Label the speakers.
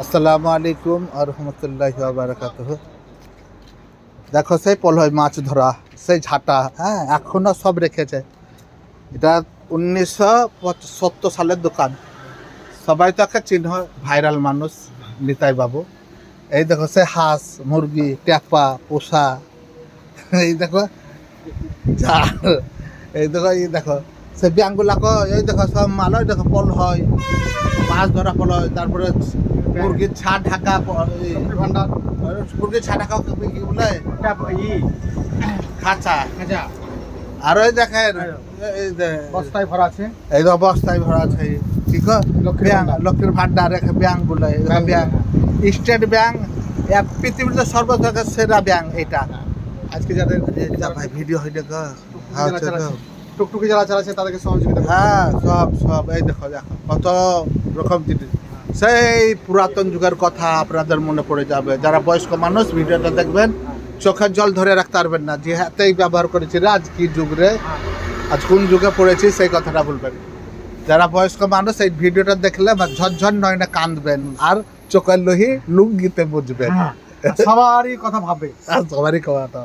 Speaker 1: আসসালামু আলাইকুম আর রহমতুল্লাহি ওয়া বারাকাতুহু। দেখো সেই পলয় মাছ ধরা, সেই ঝাঁটা, হ্যাঁ এখনো সব রেখেছে। এটা 1970 সালের দোকান। সবাই তাকে চিহ্ন, ভাইরাল মানুষ নিতাই বাবু। এই দেখো সে হাঁস, মুরগি, ট্যাপা, পোষা, এই দেখো জাল, এই দেখো সে ব্যাংগুলাকে, এই দেখো সব মাল, এই দেখো পল হয়, মাছ ধরা পল হয়। তারপরে মুরগির ছা ঢাকা,
Speaker 2: ভান্ডার
Speaker 1: মুরগির ছা ঢাকা কি বলে, খাঁচা।
Speaker 2: খাঁচা
Speaker 1: আর ওই দেখেন এই যে
Speaker 2: বস্তায় ভরা আছে।
Speaker 1: এই যে অবস্থায় ভরা আছে, ঠিক
Speaker 2: লক্ষ্মীর
Speaker 1: ব্যাংক,
Speaker 2: ভান্ডার।
Speaker 1: লক্ষ্মীর ভান্ডার ব্যাংক বলে, ব্যাংক স্টেট ব্যাংক, পৃথিবীতে সর্বথেকে সেরা ব্যাংক এটা।
Speaker 2: আজকে যাদের
Speaker 1: ভাই ভিডিও হইলে গো, হ্যাঁ
Speaker 2: টুকটুকি যারা চালাচ্ছে তাদেরকে সহযোগিতা করতে
Speaker 1: হ্যাঁ সব এই দেখো কত রকম জিনিস। সেই পুরাতন যুগের কথা আপনাদের মনে পড়ে যাবে। যারা বয়স্ক মানুষ ভিডিওটা দেখবেন, চোখের জল ধরে রাখতে পারবেন না যে হাতেই ব্যবহার করেছি রে, আজ কি যুগ রে, আজ কোন যুগে পড়েছি, সেই কথাটা বলবেন। যারা বয়স্ক মানুষ এই ভিডিওটা দেখলে ঝরঝর নয় না কাঁদবেন, আর চোখের লোহি লুঙ্গিতে বুঝবেন।
Speaker 2: সবারই কথা ভাববে।
Speaker 1: সবারই কথা।